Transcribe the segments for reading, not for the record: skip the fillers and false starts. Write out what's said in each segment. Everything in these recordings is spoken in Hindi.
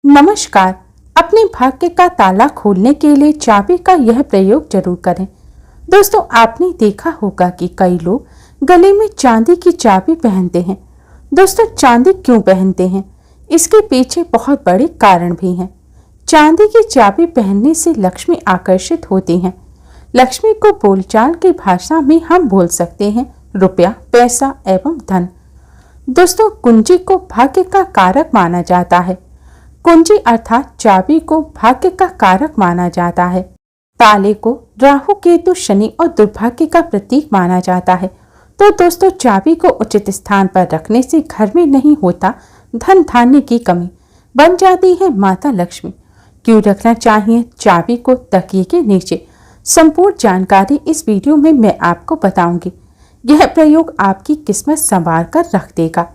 नमस्कार। अपने भाग्य का ताला खोलने के लिए चाबी का यह प्रयोग जरूर करें। दोस्तों, आपने देखा होगा कि कई लोग गले में चांदी की चाबी पहनते हैं। दोस्तों, चांदी क्यों पहनते हैं? इसके पीछे बहुत बड़े कारण भी हैं। चांदी की चाबी पहनने से लक्ष्मी आकर्षित होती हैं। लक्ष्मी को बोलचाल की भाषा में हम बोल सकते हैं रुपया, पैसा एवं धन। दोस्तों, कुंजी को भाग्य का कारक माना जाता है। कुंजी अर्थात चाबी को भाग्य का कारक माना जाता है। ताले को राहु, केतु, शनि और दुर्भाग्य का प्रतीक माना जाता है। तो दोस्तों, चाबी को उचित स्थान पर रखने से घर में नहीं होता धन धान्य की कमी, बन जाती है माता लक्ष्मी। क्यों रखना चाहिए चाबी को तकिए के नीचे? संपूर्ण जानकारी इस वीडियो में मैं आपको बताऊंगी। यह प्रयोग आपकी किस्मत संवार कर रख देगा।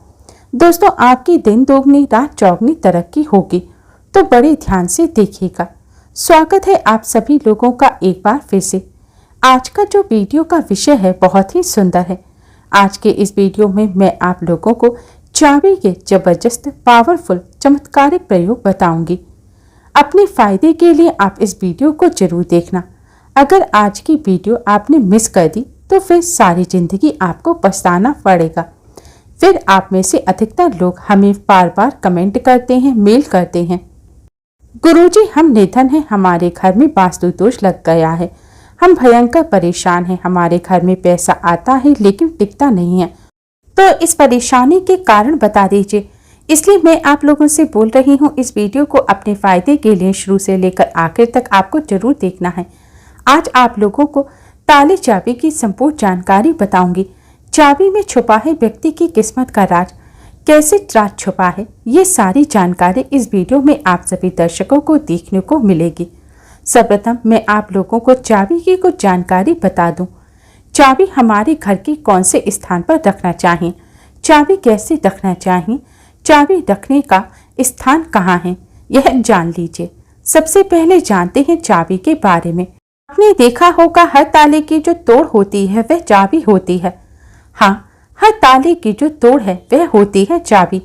दोस्तों, आपकी दिन दोगुनी रात चौगुनी तरक्की होगी, तो बड़े ध्यान से देखिएगा। स्वागत है आप सभी लोगों का एक बार फिर से। आज का जो वीडियो का विषय है बहुत ही सुंदर है। आज के इस वीडियो में मैं आप लोगों को चाबी के जबरदस्त पावरफुल चमत्कारिक प्रयोग बताऊंगी। अपने फायदे के लिए आप इस वीडियो को जरूर देखना। अगर आज की वीडियो आपने मिस कर दी तो फिर सारी जिंदगी आपको पछताना पड़ेगा। फिर आप में से अधिकतर लोग हमें बार बार कमेंट करते हैं, मेल करते हैं, गुरुजी हम निधन हैं, हमारे घर में वास्तु दोष लग गया है, हम भयंकर परेशान हैं, हमारे घर में पैसा आता है लेकिन टिकता नहीं है। तो इस परेशानी के कारण बता दीजिए। इसलिए मैं आप लोगों से बोल रही हूँ, इस वीडियो को अपने फायदे के लिए शुरू से लेकर आखिर तक आपको जरूर देखना है। आज आप लोगों को ताले चाबी की संपूर्ण जानकारी बताऊंगी। चाबी में छुपा है व्यक्ति की किस्मत का राज, कैसे राज छुपा है, ये सारी जानकारी इस वीडियो में आप सभी दर्शकों को देखने को मिलेगी। सर्वप्रथम मैं आप लोगों को चाबी की कुछ जानकारी बता दूं। चाबी हमारे घर के कौन से स्थान पर रखना चाहिए, चाबी कैसे रखना चाहिए, चाबी रखने का स्थान कहाँ है, यह जान लीजिए। सबसे पहले जानते हैं चाबी के बारे में। आपने देखा होगा हर ताले की जो तोड़ होती है वह चाबी होती है। हाँ, हर ताले की जो तोड़ है वह होती है चाबी।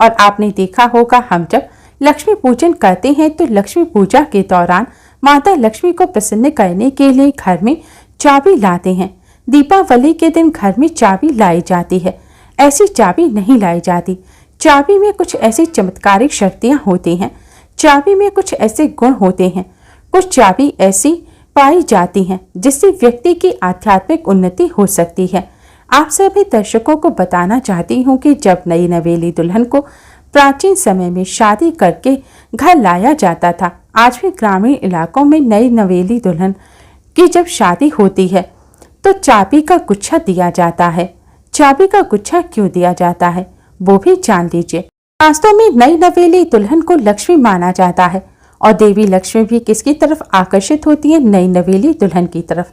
और आपने देखा होगा हम जब लक्ष्मी पूजन करते हैं तो लक्ष्मी पूजा के दौरान माता लक्ष्मी को प्रसन्न करने के लिए घर में चाबी लाते हैं। दीपावली के दिन घर में चाबी लाई जाती है, ऐसी चाबी नहीं लाई जाती। चाबी में कुछ ऐसी चमत्कारिक शक्तियाँ होती हैं, चाबी में कुछ ऐसे गुण होते हैं, कुछ चाबी ऐसी पाई जाती हैं जिससे व्यक्ति की आध्यात्मिक उन्नति हो सकती है। आप सभी दर्शकों को बताना चाहती हूँ कि जब नई नवेली दुल्हन को प्राचीन समय में शादी करके घर लाया जाता था, आज भी ग्रामीण इलाकों में नई नवेली दुल्हन की जब शादी होती है तो चाबी का गुच्छा दिया जाता है। चाबी का गुच्छा क्यों दिया जाता है वो भी जान लीजिए। वास्तव में नई नवेली दुल्हन को लक्ष्मी माना जाता है और देवी लक्ष्मी भी किसकी तरफ आकर्षित होती है? नई नवेली दुल्हन की तरफ।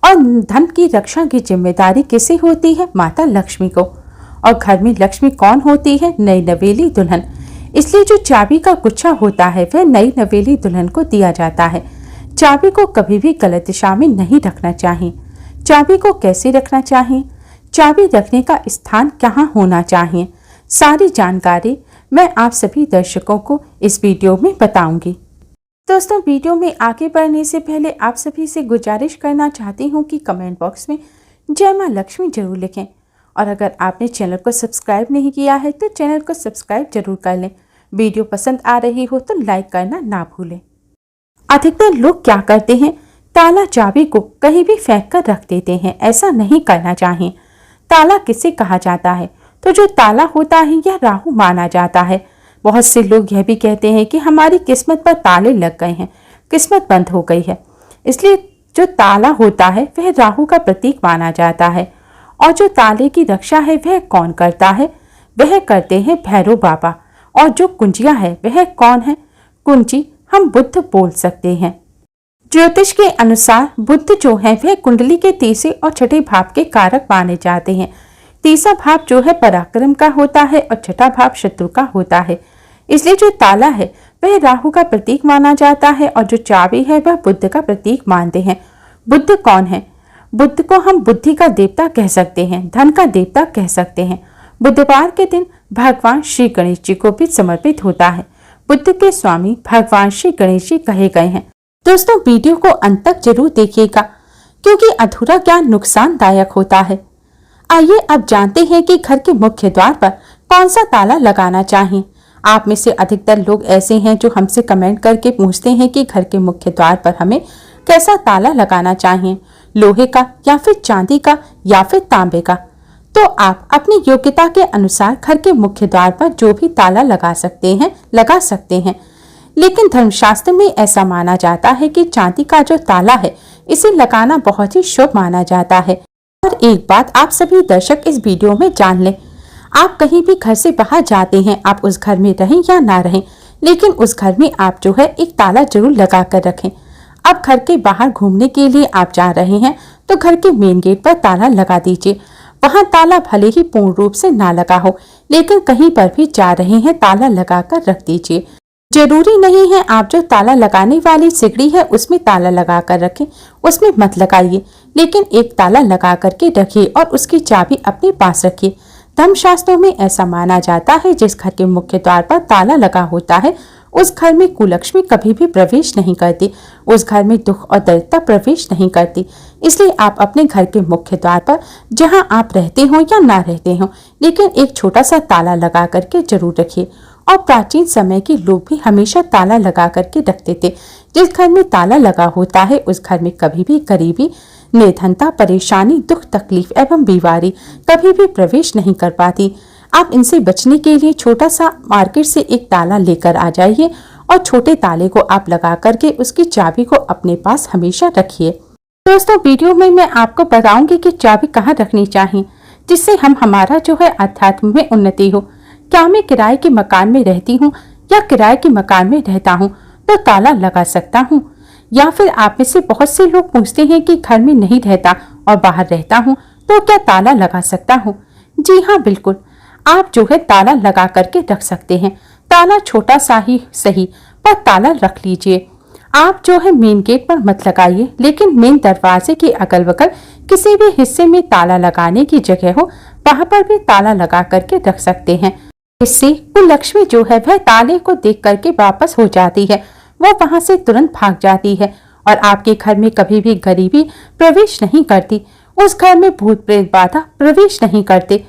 और धन की रक्षा की जिम्मेदारी किसे होती है? माता लक्ष्मी को। और घर में लक्ष्मी कौन होती है? नई नवेली दुल्हन। इसलिए जो चाबी का गुच्छा होता है वह नई नवेली दुल्हन को दिया जाता है। चाबी को कभी भी गलत दिशा में नहीं रखना चाहिए। चाबी को कैसे रखना चाहिए, चाबी रखने का स्थान कहाँ होना चाहिए, सारी जानकारी मैं आप सभी दर्शकों को इस वीडियो में बताऊंगी। दोस्तों, वीडियो में आगे बढ़ने से पहले आप सभी से गुजारिश करना चाहती हूँ कि कमेंट बॉक्स में जय मां लक्ष्मी जरूर लिखें। और अगर आपने चैनल को सब्सक्राइब नहीं किया है तो चैनल को सब्सक्राइब जरूर कर लें। वीडियो पसंद आ रही हो तो लाइक करना ना भूलें। अधिकतर लोग क्या करते हैं, ताला चाबी को कहीं भी फेंक कर रख देते हैं। ऐसा नहीं करना चाहिए। ताला किसे कहा जाता है? तो जो ताला होता है यह राहु माना जाता है। बहुत से लोग यह भी कहते हैं कि हमारी किस्मत पर ताले लग गए हैं, किस्मत बंद हो गई है। इसलिए जो ताला होता है वह राहु का प्रतीक माना जाता है। और जो ताले की रक्षा है वह कौन करता है? वह करते हैं भैरव बाबा। और जो कुंजियां है वह कौन है? कुंजी हम बुध बोल सकते हैं। ज्योतिष के अनुसार बुध जो है वह कुंडली के तीसरे और छठे भाव के कारक माने जाते हैं। तीसरा भाव जो है पराक्रम का होता है और छठा भाव शत्रु का होता है। इसलिए जो ताला है वह राहु का प्रतीक माना जाता है और जो चाबी है वह बुध का प्रतीक मानते हैं। बुध कौन है? बुध को हम बुद्धि का देवता कह सकते हैं, धन का देवता कह सकते हैं। बुधवार के दिन भगवान श्री गणेश जी को भी समर्पित होता है। बुद्ध के स्वामी भगवान श्री गणेश जी कहे गए हैं। दोस्तों, वीडियो को अंत तक जरूर देखिएगा क्योंकि अधूरा ज्ञान नुकसानदायक होता है। आइए अब जानते हैं कि घर के मुख्य द्वार पर कौन सा ताला लगाना चाहिए। आप में से अधिकतर लोग ऐसे हैं जो हमसे कमेंट करके पूछते हैं कि घर के मुख्य द्वार पर हमें कैसा ताला लगाना चाहिए, लोहे का या फिर चांदी का या फिर तांबे का। तो आप अपनी योग्यता के अनुसार घर के मुख्य द्वार पर जो भी ताला लगा सकते हैं। लेकिन धर्मशास्त्र में ऐसा माना जाता है कि चांदी का जो ताला है इसे लगाना बहुत ही शुभ माना जाता है। और एक बात आप सभी दर्शक इस वीडियो में जान लें, आप कहीं भी घर से बाहर जाते हैं, आप उस घर में रहें या ना रहें, लेकिन उस घर में आप जो है एक ताला जरूर लगा कर रखें। अब घर के बाहर घूमने के लिए आप जा रहे हैं तो घर के मेन गेट पर ताला लगा दीजिए। वहां ताला भले ही पूर्ण रूप से ना लगा हो, लेकिन कहीं पर भी जा रहे हैं ताला लगा कर रख दीजिए। जरूरी नहीं है आप जो ताला लगाने वाली सिकड़ी है उसमें ताला लगा कर रखें, उसमें मत लगाइए, लेकिन एक ताला लगा करके रखिए और उसकी चाबी अपने पास रखिए। धर्मशास्त्रों में ऐसा माना जाता है जिस घर के मुख्य द्वार पर ताला लगा होता है उस घर में कुलक्ष्मी कभी भी प्रवेश नहीं करती, उस घर में दुख और दरिद्रता प्रवेश नहीं करती। इसलिए आप अपने घर के मुख्य द्वार पर जहां आप रहते हो या ना रहते हो, लेकिन एक छोटा सा ताला लगा करके जरूर रखिए। और प्राचीन समय के लोग भी हमेशा ताला लगा करके रखते थे। जिस घर में ताला लगा होता है उस घर में कभी भी गरीबी, निर्धनता, परेशानी, दुख, तकलीफ एवं बीमारी कभी भी प्रवेश नहीं कर पाती। आप इनसे बचने के लिए छोटा सा मार्केट से एक ताला लेकर आ जाइए और छोटे ताले को आप लगा करके उसकी चाबी को अपने पास हमेशा रखिए। दोस्तों, वीडियो में मैं आपको बताऊंगी कि चाबी कहाँ रखनी चाहिए जिससे हमारा जो है अध्यात्म में उन्नति हो। क्या मैं किराए के मकान में रहती हूँ या किराए के मकान में रहता हूँ तो ताला लगा सकता हूँ? या फिर आप में से बहुत से लोग पूछते हैं कि घर में नहीं रहता और बाहर रहता हूँ तो क्या ताला लगा सकता हूँ? जी हाँ, बिल्कुल, आप जो है ताला लगा करके रख सकते हैं। ताला छोटा सा ही सही पर ताला रख लीजिए। आप जो है मेन गेट पर मत लगाइए, लेकिन मेन दरवाजे के अगल बगल किसी भी हिस्से में ताला लगाने की जगह हो वहां पर भी ताला लगा करके रख सकते हैं। इससे कुलक्ष्मी जो है वह ताले को देख करके वापस हो जाती है, वो वहां से तुरंत भाग जाती है और आपके घर में कभी भी गरीबी प्रवेश नहीं करती, उस घर में भूत प्रेत बाधा प्रवेश नहीं करते।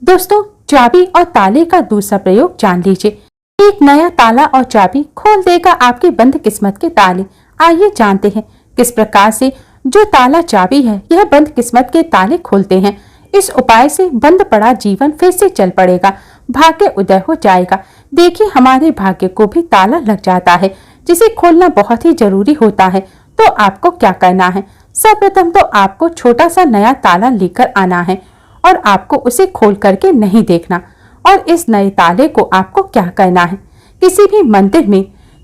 दोस्तों, चाबी और ताले का दूसरा प्रयोग जान लीजिए। एक नया ताला और चाबी खोल देगा आपकी बंद किस्मत के ताले। आइए जानते हैं किस प्रकार से जो ताला चाबी है यह बंद किस्मत के ताले खोलते हैं। इस उपाय से बंद पड़ा जीवन फिर से चल पड़ेगा, भाग्य उदय हो जाएगा। देखिए, हमारे भाग्य को भी ताला लग जाता है जिसे खोलना बहुत ही जरूरी होता है। तो आपको क्या करना है? सर्वप्रथम तो आपको छोटा सा नया ताला लेकर आना है और आपको उसे खोल करके नहीं देखना। और इस नए ताले को आपको क्या करना है, किसी भी मंदिर में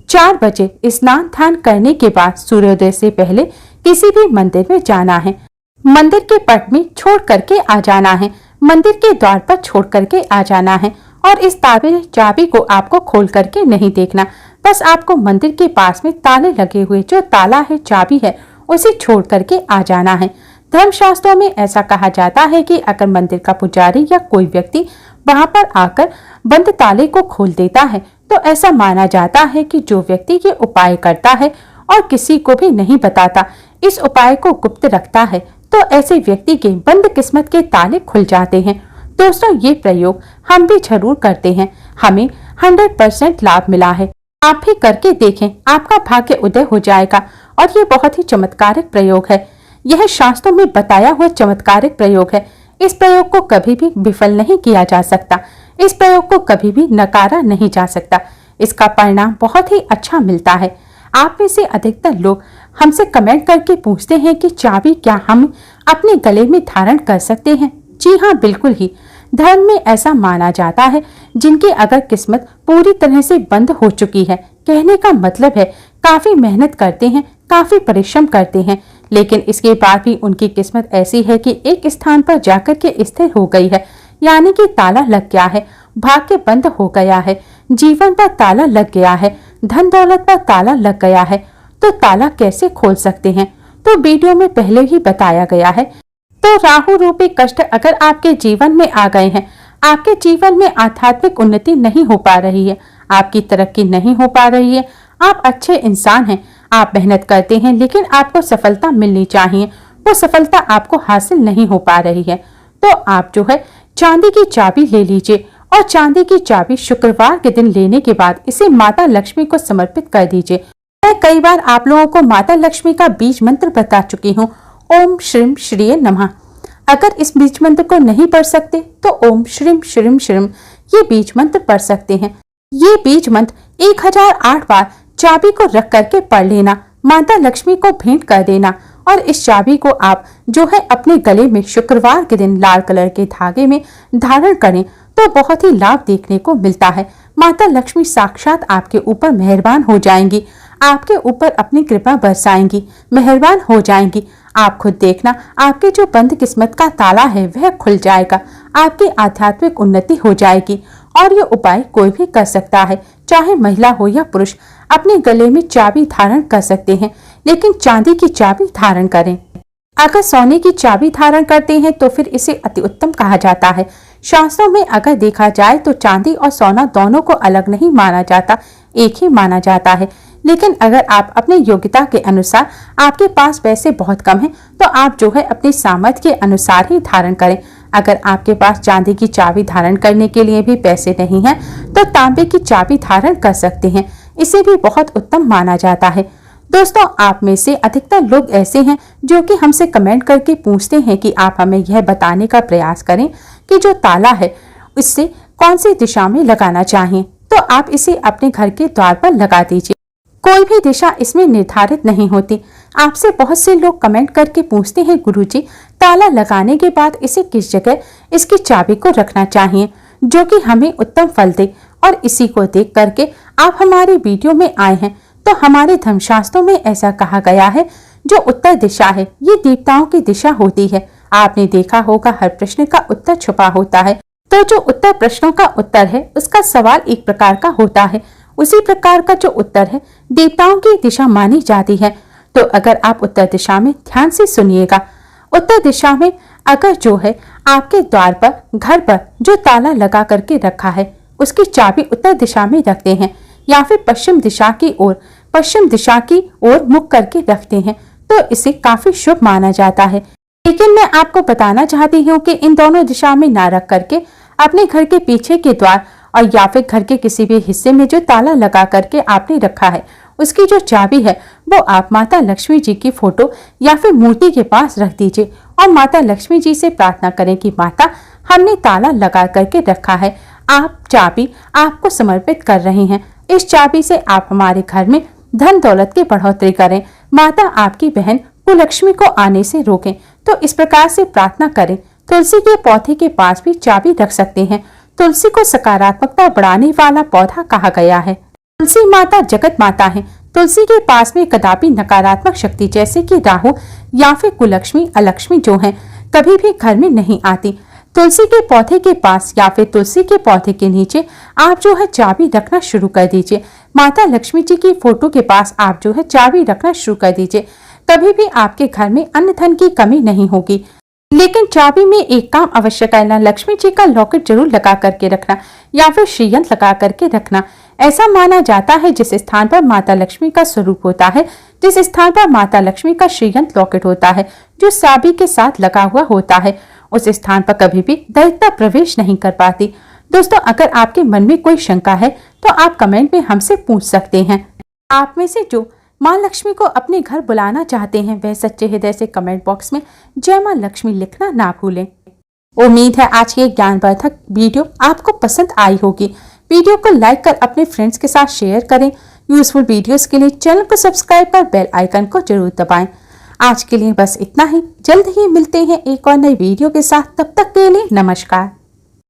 4 बजे स्नान ध्यान करने के बाद सूर्योदय से पहले किसी भी मंदिर में जाना है। मंदिर के पट में छोड़ करके आ जाना है, मंदिर के द्वार पर छोड़ करके आ जाना है। और इस ताले चाबी को आपको खोल करके नहीं देखना, बस आपको मंदिर के पास में ताले लगे हुए जो ताला है, चाबी है, उसे छोड़ करके आ जाना है। धर्मशास्त्रों में ऐसा कहा जाता है कि अगर मंदिर का पुजारी या कोई व्यक्ति वहां पर आकर बंद ताले को खोल देता है तो ऐसा माना जाता है कि जो व्यक्ति ये उपाय करता है और किसी को भी नहीं बताता, इस उपाय को गुप्त रखता है, तो ऐसे व्यक्ति के बंद किस्मत के ताले खुल जाते हैं। दोस्तों, ये प्रयोग हम भी जरूर करते हैं, हमें 100% लाभ मिला है। आप भी करके देखें, आपका भाग्य उदय हो जाएगा। और ये बहुत ही चमत्कारिक प्रयोग है, यह शास्त्रों में बताया हुआ चमत्कारिक प्रयोग है। इस प्रयोग को कभी भी विफल नहीं किया जा सकता, इस प्रयोग को कभी भी नकारा नहीं जा सकता। इसका परिणाम बहुत ही अच्छा मिलता है। आप में से अधिकतर लोग हमसे कमेंट करके पूछते हैं कि चाबी क्या हम अपने गले में धारण कर सकते हैं? जी हाँ, बिल्कुल ही। धर्म में ऐसा माना जाता है जिनकी अगर किस्मत पूरी तरह से बंद हो चुकी है, कहने का मतलब है काफी मेहनत करते हैं, काफी परिश्रम करते हैं, लेकिन इसके बाद भी उनकी किस्मत ऐसी है कि एक स्थान पर जाकर के स्थिर हो गई है, यानी कि ताला लग गया है, भाग्य बंद हो गया है, जीवन पर ताला लग गया है, धन दौलत पर ताला लग गया है। तो ताला कैसे खोल सकते हैं? तो वीडियो में पहले ही बताया गया है। तो राहु रूपी कष्ट अगर आपके जीवन में आ गए हैं, आपके जीवन में आध्यात्मिक उन्नति नहीं हो पा रही है, आपकी तरक्की नहीं हो पा रही है। आप अच्छे इंसान हैं, आप मेहनत करते हैं, लेकिन आपको सफलता मिलनी चाहिए, वो सफलता आपको हासिल नहीं हो पा रही है। तो आप जो है चांदी की चाबी ले लीजिए और चांदी की चाबी शुक्रवार के दिन लेने के बाद इसे माता लक्ष्मी को समर्पित कर दीजिए। मैं कई बार आप लोगों को माता लक्ष्मी का बीज मंत्र बता चुकी हूँ, ओम श्रीम श्रीये नमः। अगर इस बीज मंत्र को नहीं पढ़ सकते तो ओम श्रीम श्रीम श्रीम ये बीज मंत्र पढ़ सकते हैं। ये बीज मंत्र 1008 बार चाबी को रख करके पढ़ लेना, माता लक्ष्मी को भेंट कर देना और इस चाबी को आप जो है अपने गले में शुक्रवार के दिन लाल कलर के धागे में धारण करें तो बहुत ही लाभ देखने को मिलता है। माता लक्ष्मी साक्षात आपके ऊपर मेहरबान हो जाएंगी, आपके ऊपर अपनी कृपा बरसाएंगी, मेहरबान हो जाएंगी। आप खुद देखना, आपके जो बंद किस्मत का ताला है वह खुल जाएगा, आपकी आध्यात्मिक उन्नति हो जाएगी। और ये उपाय कोई भी कर सकता है, चाहे महिला हो या पुरुष। अपने गले में चाबी धारण कर सकते हैं, लेकिन चांदी की चाबी धारण करें। अगर सोने की चाबी धारण करते हैं तो फिर इसे अति उत्तम कहा जाता है। शास्त्रों में अगर देखा जाए तो चांदी और सोना दोनों को अलग नहीं माना जाता, एक ही माना जाता है। लेकिन अगर आप अपनी योग्यता के अनुसार, आपके पास पैसे बहुत कम हैं, तो आप जो है अपनी सामर्थ्य के अनुसार ही धारण करें। अगर आपके पास चांदी की चाबी धारण करने के लिए भी पैसे नहीं हैं, तो तांबे की चाबी धारण कर सकते हैं, इसे भी बहुत उत्तम माना जाता है। दोस्तों, आप में से अधिकतर लोग ऐसे हैं जो कि हमसे कमेंट करके पूछते हैं कि आप हमें यह बताने का प्रयास करें कि जो ताला है इससे कौन सी दिशा में लगाना चाहिए। तो आप इसे अपने घर के द्वार पर लगा दीजिए, कोई भी दिशा इसमें निर्धारित नहीं होती। आपसे बहुत से लोग कमेंट करके पूछते हैं, गुरुजी ताला लगाने के बाद इसे किस जगह इसकी चाबी को रखना चाहिए जो कि हमें उत्तम फल दे। और इसी को देख करके आप हमारे वीडियो में आए हैं। तो हमारे धर्मशास्त्रों में ऐसा कहा गया है, जो उत्तर दिशा है ये देवताओं की दिशा होती है। आपने देखा होगा हर प्रश्न का उत्तर छुपा होता है, तो जो उत्तर प्रश्नों का उत्तर है उसका सवाल एक प्रकार का होता है, उसी प्रकार का जो उत्तर है देवताओं की दिशा मानी जाती है। तो अगर आप उत्तर दिशा में ध्यान से सुनिएगा, उत्तर दिशा में अगर जो है आपके द्वार पर, घर पर जो ताला लगा करके रखा है उसकी चाबी उत्तर दिशा में रखते हैं या फिर पश्चिम दिशा की ओर मुख करके रखते हैं, तो इसे काफी शुभ माना जाता है। लेकिन मैं आपको बताना चाहती हूँ कि इन दोनों दिशा में ना रख करके अपने घर के पीछे के द्वार और या फिर घर के किसी भी हिस्से में जो ताला लगा करके आपने रखा है उसकी जो चाबी है वो आप माता लक्ष्मी जी की फोटो या फिर मूर्ति के पास रख दीजिए और माता लक्ष्मी जी से प्रार्थना करें कि माता, हमने ताला लगा करके रखा है, आप चाबी आपको समर्पित कर रहे हैं। इस चाबी से आप हमारे घर में धन दौलत की बढ़ोतरी करें, माता आपकी बहन कुलक्ष्मी को आने से रोकें। तो इस प्रकार से प्रार्थना करें। तुलसी के पौधे के पास भी चाबी रख सकते हैं। तुलसी को सकारात्मकता बढ़ाने वाला पौधा कहा गया है। तुलसी माता जगत माता है। तुलसी के पास में कदापि नकारात्मक शक्ति जैसे कि राहु या फिर कुलक्ष्मी, अलक्ष्मी जो है कभी भी घर में नहीं आती। तुलसी के पौधे के पास या फिर तुलसी के पौधे के नीचे आप जो है चाबी रखना शुरू कर दीजिए। माता लक्ष्मी जी की फोटो के पास आप जो है चाबी रखना शुरू कर दीजिए। कभी भी आपके घर में अन्न धन की कमी नहीं होगी। लेकिन चाबी में एक काम अवश्य करना, लक्ष्मी जी का लॉकेट जरूर लगा करके रखना या फिर श्रीयंत्र लगा करके रखना। ऐसा माना जाता है जिस स्थान पर माता लक्ष्मी का स्वरूप होता है, जिस स्थान पर माता लक्ष्मी का श्रीयंत्र लॉकेट होता है जो चाबी के साथ लगा हुआ होता है, उस स्थान पर कभी भी दैत्य प्रवेश नहीं कर पाती। दोस्तों, अगर आपके मन में कोई शंका है तो आप कमेंट में हमसे पूछ सकते हैं। आप में से जो माँ लक्ष्मी को अपने घर बुलाना चाहते हैं वह सच्चे हृदय से कमेंट बॉक्स में जय माँ लक्ष्मी लिखना ना भूलें। उम्मीद है आज की ज्ञानवर्धक वीडियो आपको पसंद आई होगी। वीडियो को लाइक कर अपने फ्रेंड्स के साथ शेयर करें। यूजफुल वीडियोस के लिए चैनल को सब्सक्राइब कर बेल आइकन को जरूर दबाएं। आज के लिए बस इतना ही। जल्द ही मिलते हैं एक और नई वीडियो के साथ। तब तक के लिए नमस्कार।